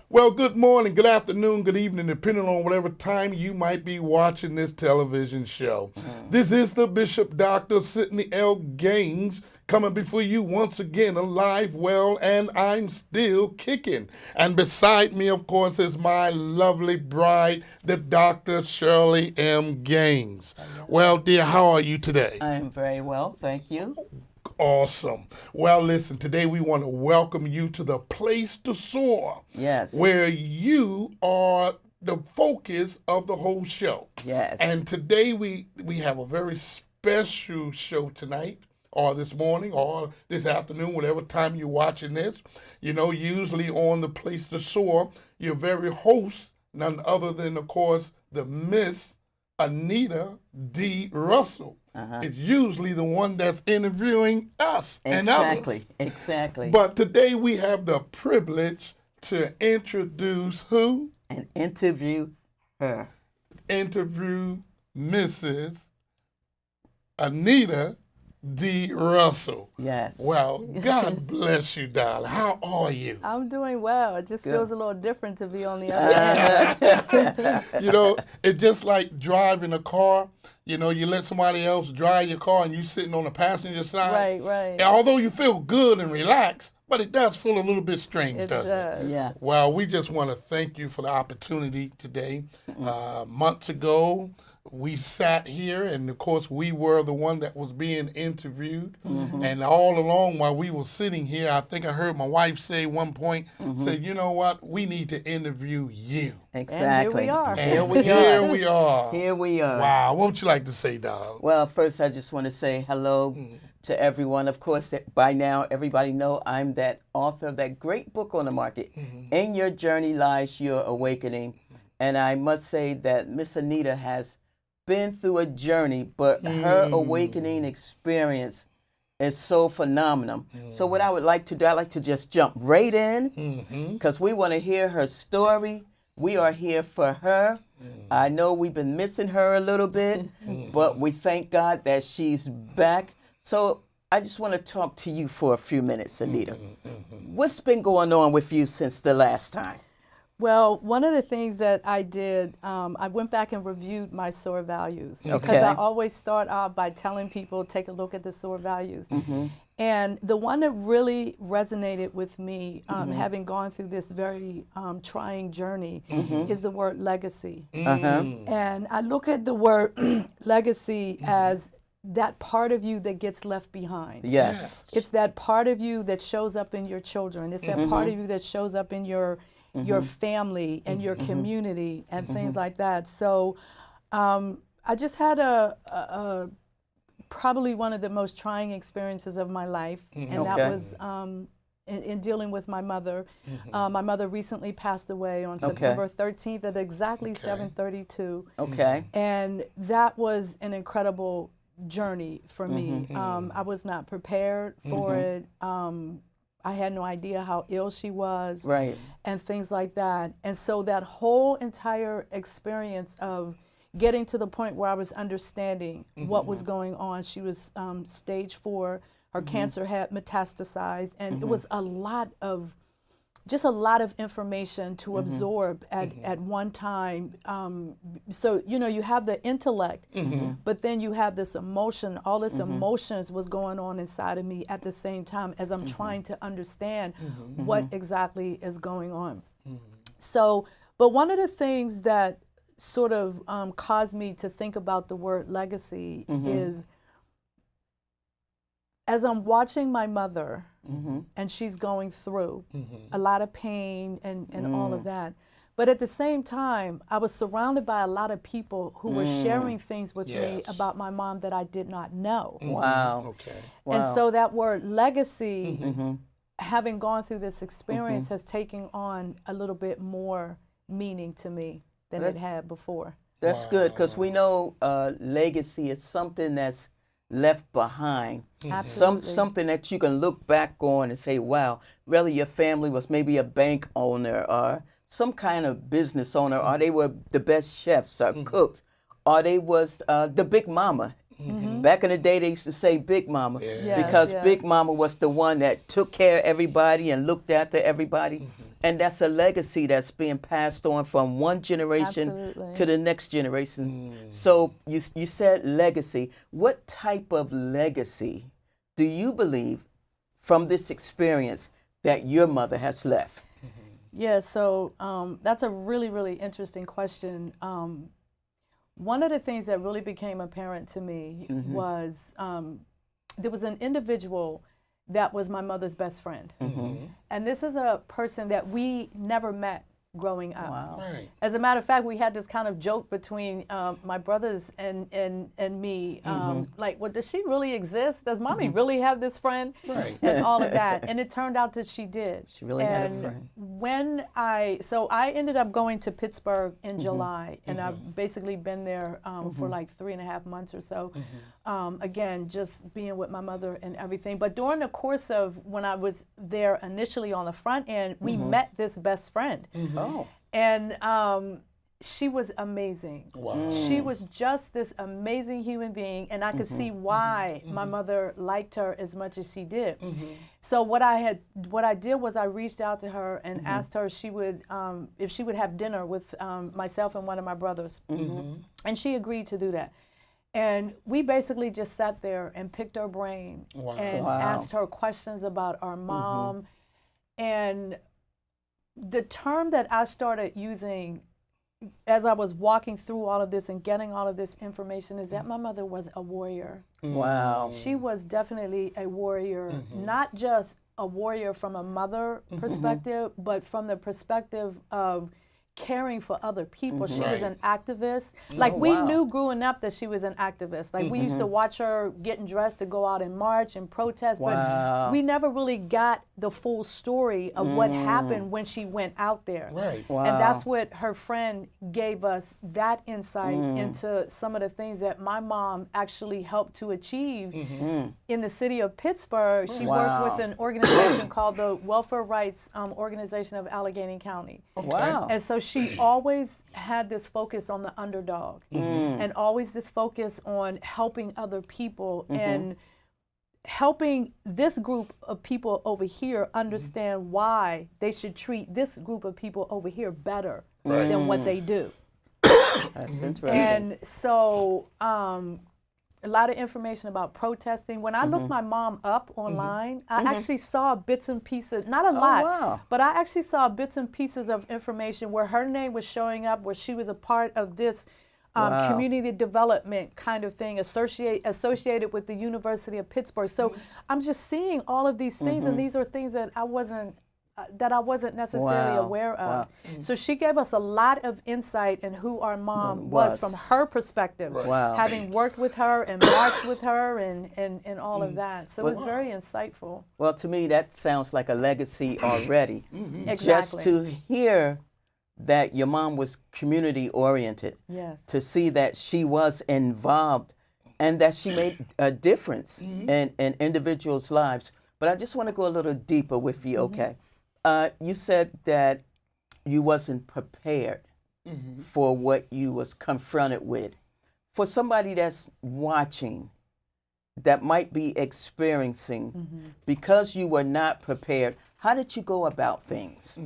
Well, good morning, good afternoon, good evening, depending on whatever time you might be watching this television show. This is the Bishop Dr. Sidney L. Gaines coming before you once again, alive, well, and I'm still kicking. And beside me, of course, is my lovely bride, the Dr. Shirley M. Gaines. Well, dear, how are you today? I am very well, thank you. Awesome. Well, listen, today we want to welcome you to the place to soar. Yes. Where you are the focus of the whole show. Yes. And today we have a very special show tonight, or this morning, or this afternoon, whatever time you're watching this. You know, usually on the place to soar, your very host, none other than, of course, the Miss Anita D Russell. It's usually the one that's interviewing us and others. Exactly. But today we have the privilege to introduce who? And interview her. Interview Mrs. Anita D Russell. Yes. Well, God bless you, darling. How are you? I'm doing well. It just feels a little different to be on the other end. You know, it's just like driving a car. You know, you let somebody else drive your car and you sitting on the passenger side. Right, right. And although you feel good and relaxed, but it does feel a little bit strange, It doesn't it? does. Yeah. Well, we just want to thank you for the opportunity today. Months ago, we sat here, and of course, we were the one that was being interviewed. And all along while we were sitting here, I think I heard my wife say one point, said, you know what, we need to interview you. Exactly. And here we are. And Here we here are. we are. Here we are. Wow, what would you like to say, darling? Well, first I just want to say hello to everyone. Of course, by now everybody know I'm that author of that great book on the market, In Your Journey Lies Your Awakening. And I must say that Miss Anita has been through a journey, but her awakening experience is so phenomenal. So what I would like to do, I'd like to just jump right in because we want to hear her story. We are here for her. I know we've been missing her a little bit, but we thank God that she's back. So I just want to talk to you for a few minutes, Anita. What's been going on with you since the last time? Well, one of the things that I did, I went back and reviewed my SOAR values. Okay. Because I always start out by telling people, take a look at the SOAR values. And the one that really resonated with me, having gone through this very trying journey, is the word legacy. And I look at the word legacy as that part of you that gets left behind. Yes. It's that part of you that shows up in your children. It's that part of you that shows up in your family and your community and things like that. So I just had a probably one of the most trying experiences of my life, and that was in dealing with my mother. My mother recently passed away on September 13th at exactly 7:32. Okay. And that was an incredible journey for me. I was not prepared for it. I had no idea how ill she was, Right. and things like that. And so that whole entire experience of getting to the point where I was understanding what was going on. She was stage 4. Her cancer had metastasized, and it was a lot of information to absorb at one time. So, you know, you have the intellect, but then you have this emotion. All this emotions was going on inside of me at the same time as I'm trying to understand what exactly is going on. So, but one of the things that sort of caused me to think about the word legacy is, as I'm watching my mother, and she's going through a lot of pain and all of that, But at the same time, I was surrounded by a lot of people who were sharing things with me about my mom that I did not know. Wow. Okay. Wow. And so that word legacy, having gone through this experience, has taken on a little bit more meaning to me than it had before. That's good, because we know legacy is something that's left behind. Absolutely. Something that you can look back on and say, wow, really your family was maybe a bank owner or some kind of business owner, or they were the best chefs or cooks, or they was the big mama. Back in the day, they used to say Big Mama because Big Mama was the one that took care of everybody and looked after everybody. And that's a legacy that's being passed on from one generation to the next generation. So you said legacy. What type of legacy do you believe from this experience that your mother has left? Yeah, so that's a really, really interesting question. One of the things that really became apparent to me was there was an individual that was my mother's best friend. And this is a person that we never met growing up. Wow. Right. As a matter of fact, we had this kind of joke between my brothers and me, like, well, does she really exist? Does mommy really have this friend? Right. And all of that. And it turned out that she did. She really had a friend. When I ended up going to Pittsburgh in July, and I've basically been there for like 3.5 months or so. Again, just being with my mother and everything. But during the course of when I was there initially on the front end, we met this best friend. Oh. And she was amazing. Wow. She was just this amazing human being, and I could see why my mother liked her as much as she did. So what I did was I reached out to her and asked her if she would have dinner with myself and one of my brothers, and she agreed to do that. And we basically just sat there and picked her brain and asked her questions about our mom. And the term that I started using as I was walking through all of this and getting all of this information is that my mother was a warrior. Wow. She was definitely a warrior, not just a warrior from a mother perspective, but from the perspective of caring for other people. She was an activist. Like we knew growing up that she was an activist. Like we used to watch her getting dressed to go out and march and protest, but we never really got the full story of what happened when she went out there. Right. Wow. And that's what her friend gave us, that insight into some of the things that my mom actually helped to achieve in the city of Pittsburgh. She worked with an organization called the Welfare Rights Organization of Allegheny County. Wow. And so she always had this focus on the underdog and always this focus on helping other people and helping this group of people over here understand why they should treat this group of people over here better than what they do. That's interesting. And so a lot of information about protesting. When I looked my mom up online, I actually saw bits and pieces, not a lot, but I actually saw bits and pieces of information where her name was showing up, where she was a part of this community development kind of thing associated with the University of Pittsburgh. So I'm just seeing all of these things, and these are things that I wasn't necessarily aware of. So she gave us a lot of insight in who our mom was from her perspective, having worked with her and marched with her and all of that. So it was very insightful. Well, to me, that sounds like a legacy already. Exactly. Just to hear that your mom was community oriented, to see that she was involved and that she made a difference in individuals' lives. But I just want to go a little deeper with you, okay? You said that you wasn't prepared for what you was confronted with. For somebody that's watching, that might be experiencing, because you were not prepared, how did you go about things?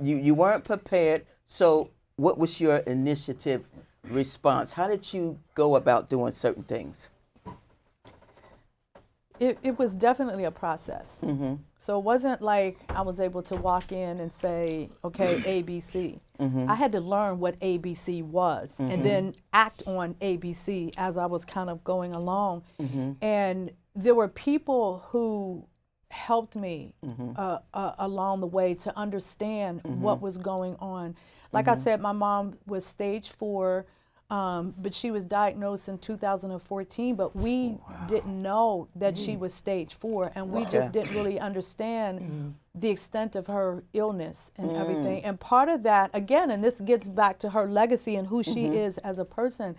You weren't prepared, so what was your initiative response? How did you go about doing certain things? It was definitely a process. So it wasn't like I was able to walk in and say, okay, ABC. I had to learn what ABC was and then act on ABC as I was kind of going along. And there were people who helped me along the way to understand what was going on. Like I said, my mom was stage 4, but she was diagnosed in 2014, but we didn't know that she was stage 4, and we just didn't really understand the extent of her illness and everything. And part of that, again, and this gets back to her legacy and who she is as a person,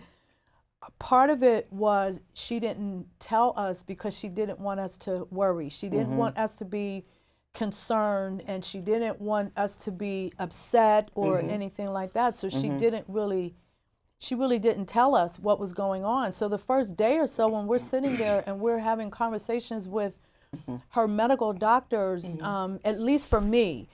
part of it was she didn't tell us because she didn't want us to worry. She didn't want us to be concerned, and she didn't want us to be upset or anything like that. So she really didn't tell us what was going on. So the first day or so when we're sitting there and we're having conversations with her medical doctors, at least for me,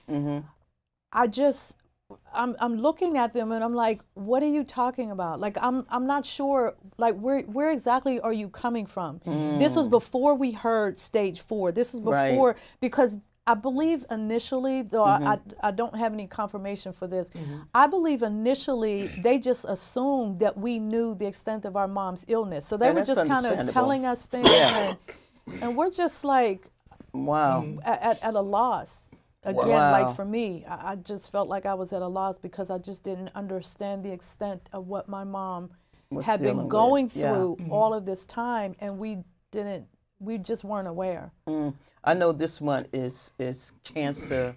I'm looking at them and I'm like, what are you talking about? Like, I'm not sure, like, where exactly are you coming from? This was before we heard stage 4. This was before, because I believe initially, though I don't have any confirmation for this, I believe initially they just assumed that we knew the extent of our mom's illness. So they were just kind of telling us things, and we're just like, at a loss. Again, like for me, I just felt like I was at a loss because I just didn't understand the extent of what my mom had been going through all of this time, and we just weren't aware. I know this month is Cancer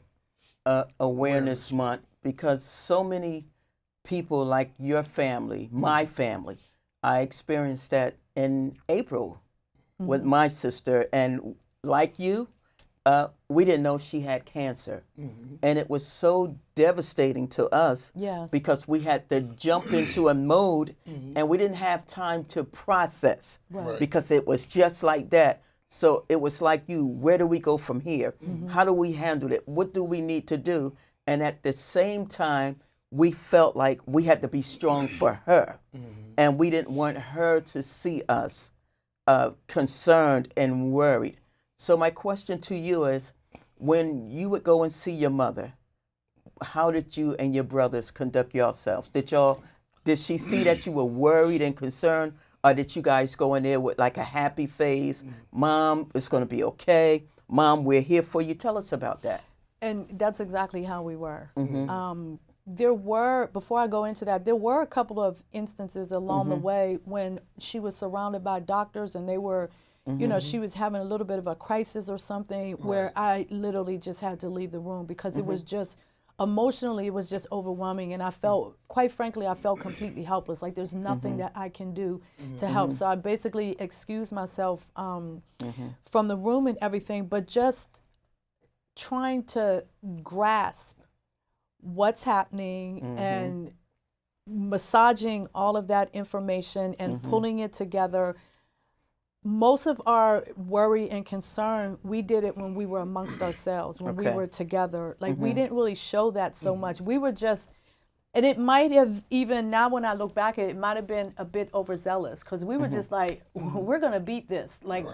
Awareness Month, because so many people, like your family, my family, I experienced that in April with my sister, and like you, we didn't know she had cancer. And it was so devastating to us because we had to jump into a mode and we didn't have time to process because it was just like that. So it was like you, where do we go from here? How do we handle it? What do we need to do? And at the same time, we felt like we had to be strong for her. And we didn't want her to see us concerned and worried. So my question to you is, when you would go and see your mother, how did you and your brothers conduct yourselves? Did she see that you were worried and concerned, or did you guys go in there with like a happy face? Mom, it's going to be okay. Mom, we're here for you. Tell us about that. And that's exactly how we were. There were, before I go into that, there were a couple of instances along the way when she was surrounded by doctors and they were, you know, she was having a little bit of a crisis or something where I literally just had to leave the room because it was just, emotionally, it was just overwhelming. And I felt, quite frankly, I felt completely helpless. Like there's nothing that I can do to help. So I basically excused myself from the room and everything, but just trying to grasp what's happening and massaging all of that information and pulling it together. Most of our worry and concern, we did it when we were amongst ourselves, when we were together. Like we didn't really show that so much. We were just, and it might have even, now when I look back at it, it might have been a bit overzealous because we were just like, we're going to beat this. Like,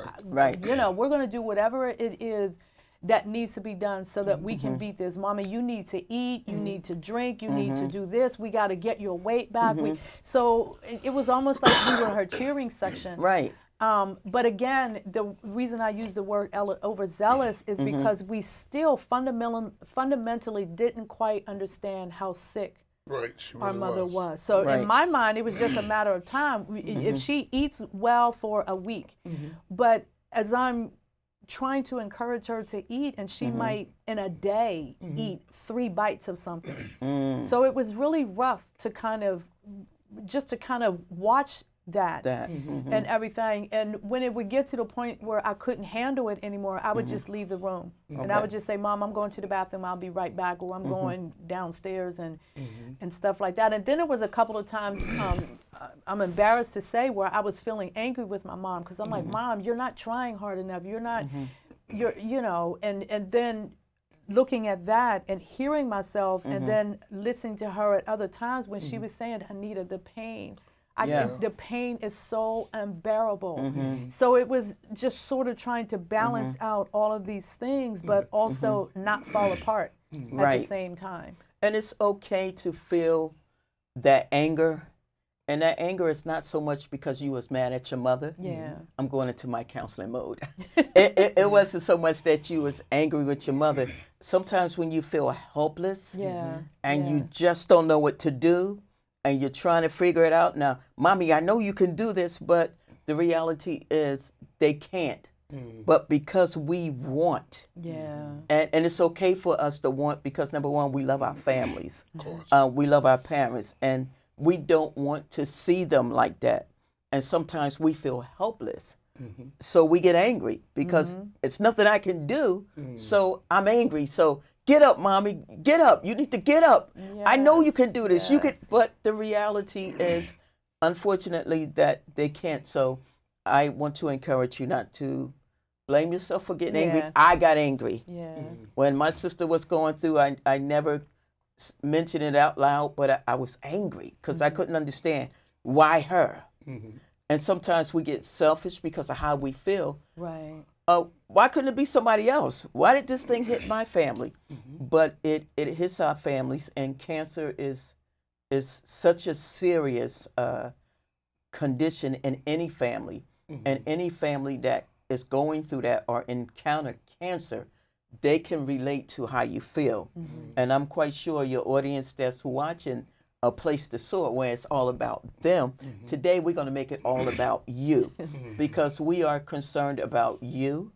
you know, we're going to do whatever it is that needs to be done so that we can beat this. Mama, you need to eat, you need to drink, you need to do this. We got to get your weight back. So it was almost like we were her cheering section. But again, the reason I use the word overzealous is because we still fundamentally didn't quite understand how sick our mother was. So in my mind, it was just a matter of time. If she eats well for a week, but as I'm trying to encourage her to eat, and she might in a day eat 3 bites of something. So it was really rough to kind of watch that and everything. And when it would get to the point where I couldn't handle it anymore, I would just leave the room. And I would just say, Mom, I'm going to the bathroom, I'll be right back, or I'm going downstairs and stuff like that. And then there was a couple of times, I'm embarrassed to say, where I was feeling angry with my mom because I'm like, Mom, you're not trying hard enough. You're not, you know, and then looking at that and hearing myself and then listening to her at other times when she was saying, Anita, the pain. The pain is so unbearable. So it was just sort of trying to balance out all of these things, but also not fall apart at the same time. And it's okay to feel that anger And that anger is not so much because you was mad at your mother. Yeah. I'm going into my counseling mode. It wasn't so much that you was angry with your mother. Sometimes when you feel helpless Yeah. and yeah. you just don't know what to do and you're trying to figure it out. Now, Mommy, I know you can do this, but the reality is they can't. But because we want, Yeah. and it's okay for us to want because, number one, we love our families. Of course. We love our parents, and we don't want to see them like that. And sometimes we feel helpless. So we get angry because it's nothing I can do. So I'm angry. So get up, Mommy. Get up. You need to get up. I know you can do this. You can. But the reality is, unfortunately, that they can't. So I want to encourage you not to blame yourself for getting angry. I got angry. Yeah. When my sister was going through, I never mentioned it out loud, but I was angry because I couldn't understand why her. And sometimes we get selfish because of how we feel. Right. Why couldn't it be somebody else? Why did this thing hit my family? But it hits our families, and cancer is such a serious condition in any family. And any family that is going through that or encounter cancer, they can relate to how you feel. And I'm quite sure your audience that's watching A Place to Soar, where it's all about them, today we're going to make it all about you because we are concerned about you.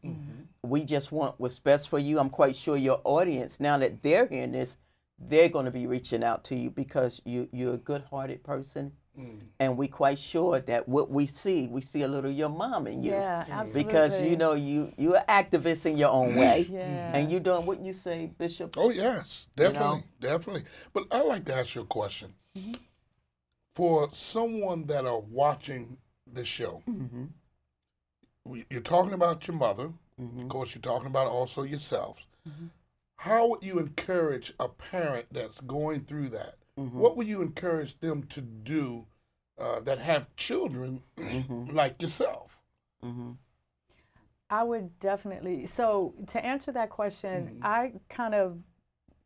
We just want what's best for you. I'm quite sure your audience, now that they're hearing this, they're going to be reaching out to you because you're a good-hearted person. And we quite sure that what we see a little of your mom in you. Yeah, absolutely. Because you're an activist in your own way. Yeah. And you're doing, wouldn't you say, Bishop? Oh, yes, definitely, know? definitely. But I'd like to ask you a question. For someone that are watching the show, you're talking about your mother. Of course, you're talking about also yourselves. How would you encourage a parent that's going through that? What would you encourage them to do that have children like yourself? I would definitely. So to answer that question, I kind of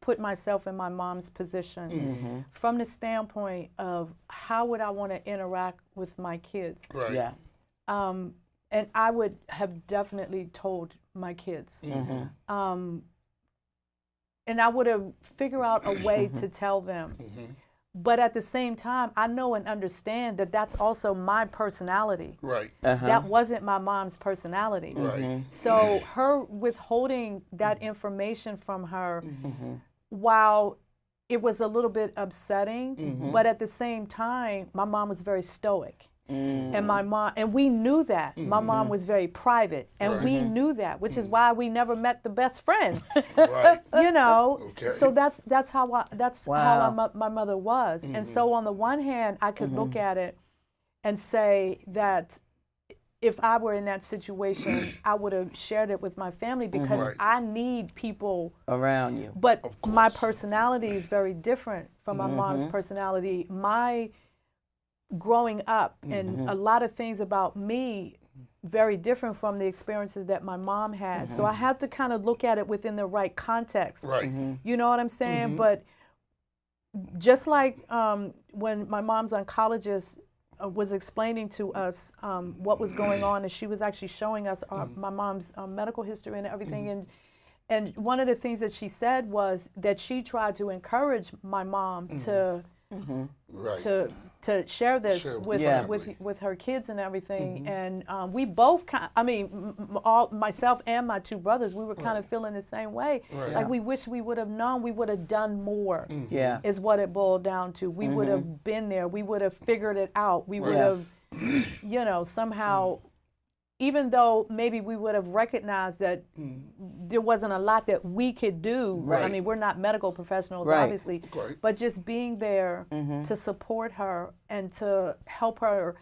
put myself in my mom's position from the standpoint of how would I want to interact with my kids. Right. Yeah. And I would have definitely told my kids. And I would have figured out a way to tell them. But at the same time, I know and understand that that's also my personality. Right. That wasn't my mom's personality. Right. So her withholding that information from her, while it was a little bit upsetting, but at the same time, my mom was very stoic. And my mom, and we knew that. My mom was very private, and we knew that, which is why we never met the best friend. Right. You know, Okay. so that's how Wow. my mother was. And so on the one hand, I could look at it and say that if I were in that situation, I would have shared it with my family because Right. I need people Around you. But my personality is very different from my mom's personality. My growing up and a lot of things about me very different from the experiences that my mom had. So I had to kind of look at it within the right context. Right. You know what I'm saying? But just like when my mom's oncologist was explaining to us what was going on, and she was actually showing us my mom's medical history and everything. And one of the things that she said was that she tried to encourage my mom to Right. to share this Share with Yeah. with her kids and everything. And we both all myself and my two brothers, we were kind of feeling the same way. Right. Like we wish we would have known, we would have done more. Yeah. Is what it boiled down to. We would have been there. We would have figured it out. We would Yeah. have, somehow, even though maybe we would have recognized that there wasn't a lot that we could do. Right. I mean, we're not medical professionals, Right. obviously, Right. but just being there to support her and to help her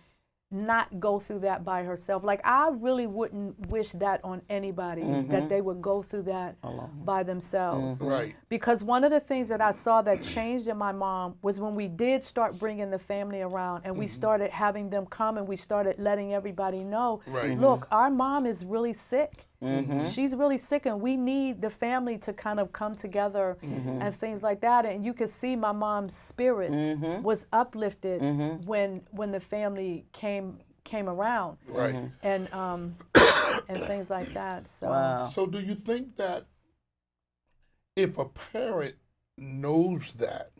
not go through that by herself. Like, I really wouldn't wish that on anybody, that they would go through that by themselves. Right. Because one of the things that I saw that changed in my mom was when we did start bringing the family around and we started having them come and we started letting everybody know, Right. look, our mom is really sick. She's really sick, and we need the family to kind of come together and things like that. And you could see my mom's spirit was uplifted when the family came around, Right. and things like that. So, Wow. So do you think that if a parent knows that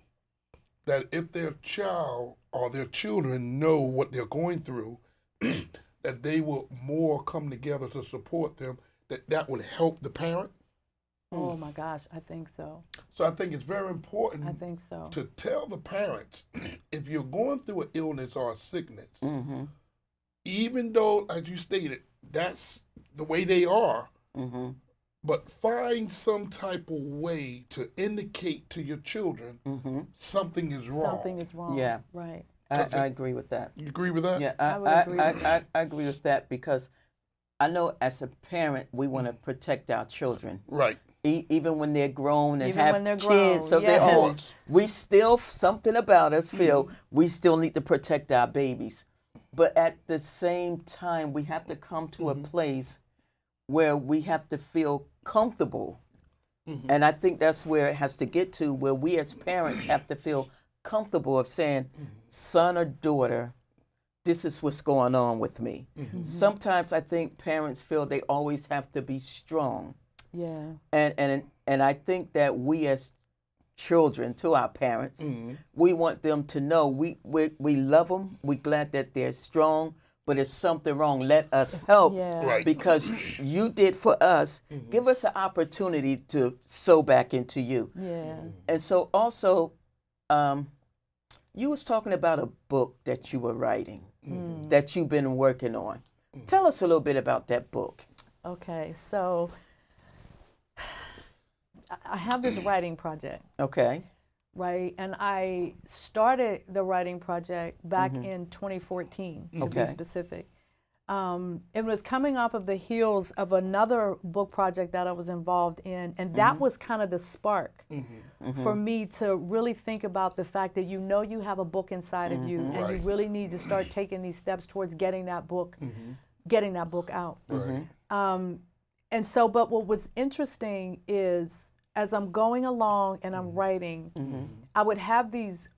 if their child or their children know what they're going through, that they will more come together to support them, that would help the parent? oh my gosh, I think so. So I think it's very important I think so. to tell the parents, if you're going through an illness or a sickness, even though, as you stated, that's the way they are, but find some type of way to indicate to your children something is wrong. Something is wrong. Yeah. Right. I agree with that. You agree with that? Yeah, I would agree with I agree with that because I know as a parent we want to protect our children. Right. Even when they're grown and Even have when they're kids, grown, so they're yes. old. We still, something about us feel we still need to protect our babies. But at the same time, we have to come to a place where we have to feel comfortable. And I think that's where it has to get to, where we as parents have to feel comfortable of saying, son or daughter, this is what's going on with me. Sometimes I think parents feel they always have to be strong. Yeah. And I think that we as children to our parents, we want them to know we love them. We're glad that they're strong. But if something wrong, let us help. Yeah. Right. Because you did for us. Give us an opportunity to sow back into you. Yeah. And so also, you was talking about a book that you were writing, that you've been working on. Tell us a little bit about that book. Okay. So I have this writing project, Okay. right? And I started the writing project back in 2014, to Okay. be specific. It was coming off of the heels of another book project that I was involved in, and that was kind of the spark for me to really think about the fact that you know you have a book inside of you, and you Right. really need to start taking these steps towards getting that book out. Right. And so, but what was interesting is as I'm going along and I'm writing, I would have these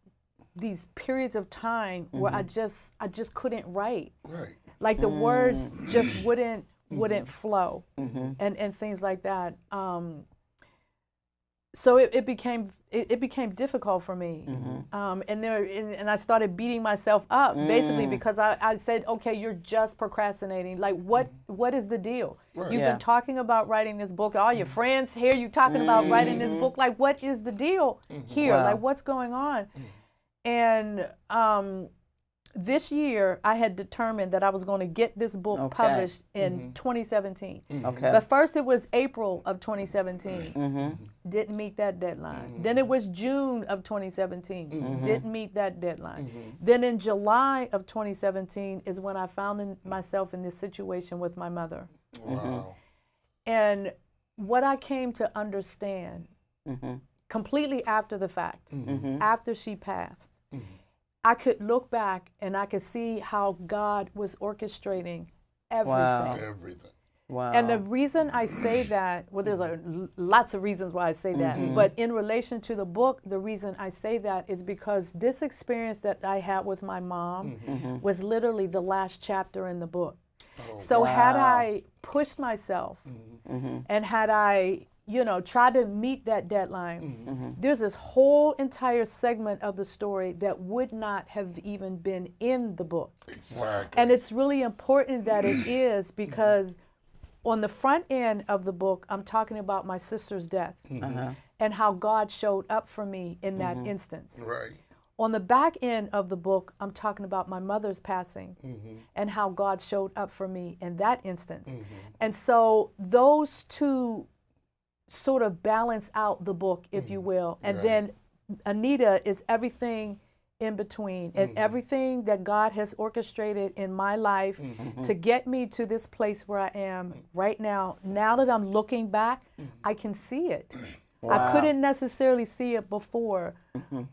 periods of time where I just couldn't write. Right. Like the words just wouldn't flow, and things like that. So it became difficult for me, and I started beating myself up basically because I said, okay, you're just procrastinating. Like what is the deal? Right. You've Yeah. been talking about writing this book. All your friends hear you talking about writing this book. Like what is the deal here? Wow. Like what's going on? And this year, I had determined that I was going to get this book Okay. published in 2017. Okay. But first it was April of 2017. Didn't meet that deadline. Then it was June of 2017. Didn't meet that deadline. Then in July of 2017 is when I found myself in this situation with my mother. Wow. And what I came to understand completely after the fact, after she passed, I could look back and I could see how God was orchestrating everything. Wow. Everything. Wow. And the reason I say that, well, there's lots of reasons why I say that, but in relation to the book, the reason I say that is because this experience that I had with my mom was literally the last chapter in the book. So had I pushed myself and had I, tried to meet that deadline, there's this whole entire segment of the story that would not have even been in the book. Exactly. And it's really important that it is because on the front end of the book, I'm talking about my sister's death and how God showed up for me in that instance. Right. On the back end of the book, I'm talking about my mother's passing and how God showed up for me in that instance. And so those two sort of balance out the book, if you will. And then Anita is everything in between and everything that God has orchestrated in my life to get me to this place where I am right now. Now that I'm looking back, I can see it. Wow. I couldn't necessarily see it before,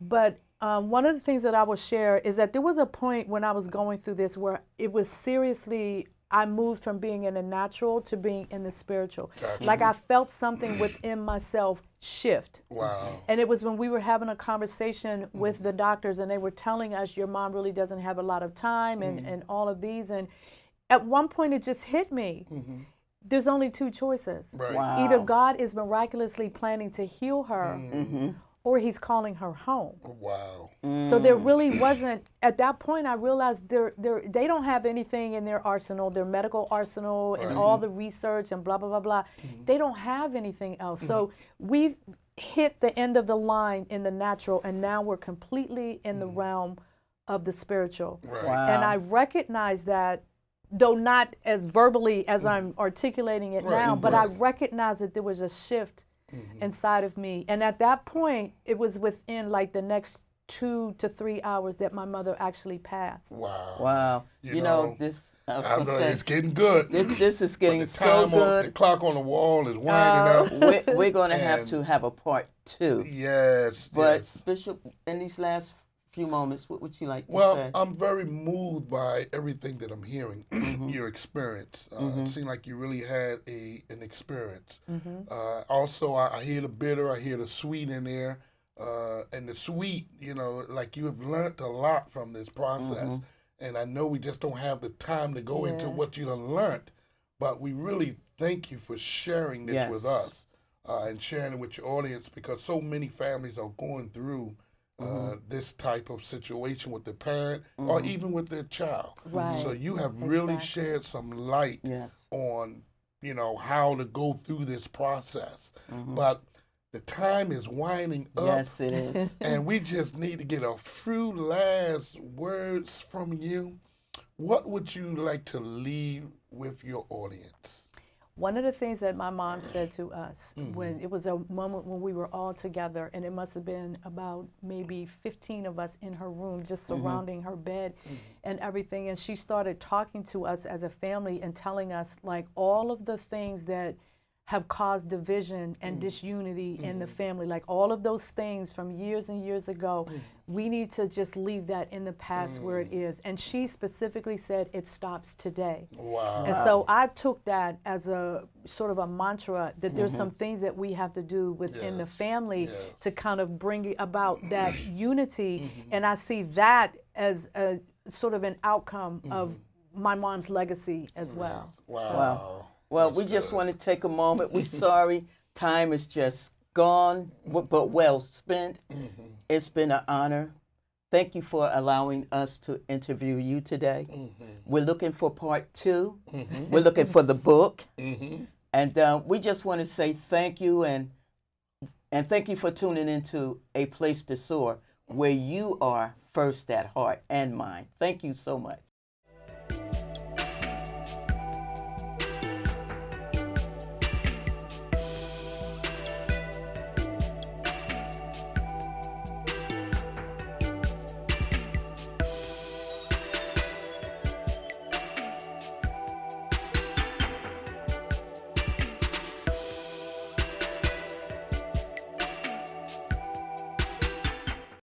but one of the things that I will share is that there was a point when I was going through this where it was seriously I moved from being in the natural to being in the spiritual. Gotcha. Like I felt something within myself shift. Wow. And it was when we were having a conversation with the doctors, and they were telling us your mom really doesn't have a lot of time and all of these. And at one point it just hit me. There's only two choices. Right. Wow. Either God is miraculously planning to heal her, or he's calling her home. Wow. So there really wasn't, at that point I realized they don't have anything in their arsenal, their medical arsenal and all the research and blah, blah, blah, blah. They don't have anything else. So we've hit the end of the line in the natural, and now we're completely in the realm of the spiritual. Right. Wow. And I recognize that, though not as verbally as I'm articulating it now, but I recognize that there was a shift inside of me. And at that point, it was within like the next 2 to 3 hours that my mother actually passed. Wow. Wow. You know, this, I know it's getting good. This is getting the so time good. the clock on the wall is winding up. We're going to have And- to have a part 2. Yes. But yes. Bishop, in these last few moments, what would you like to Well, say? I'm very moved by everything that I'm hearing, your experience. It seemed like you really had an experience. Also, I hear the bitter, I hear the sweet in there. And the sweet, you know, like you have learned a lot from this process. And I know we just don't have the time to go into what you have learned, but we really thank you for sharing this with us and sharing it with your audience, because so many families are going through this type of situation with the parent or even with their child. Right. So you have really shared some light on, you know, how to go through this process. But the time is winding up. Yes, it is. And we just need to get a few last words from you. What would you like to leave with your audience? One of the things that my mom said to us when it was a moment when we were all together, and it must have been about maybe 15 of us in her room just surrounding her bed and everything, and she started talking to us as a family and telling us like all of the things that have caused division and disunity in the family, like all of those things from years and years ago. We need to just leave that in the past where it is. And she specifically said it stops today. Wow. And so I took that as a sort of a mantra that there's some things that we have to do within the family to kind of bring about that unity. And I see that as a sort of an outcome of my mom's legacy as well. Wow. Well, we just want to take a moment. We're sorry. Time is just gone, but well spent. It's been an honor. Thank you for allowing us to interview you today. We're looking for part 2. We're looking for the book. And we just want to say thank you and thank you for tuning into A Place to Soar, where you are first at heart and mind. Thank you so much.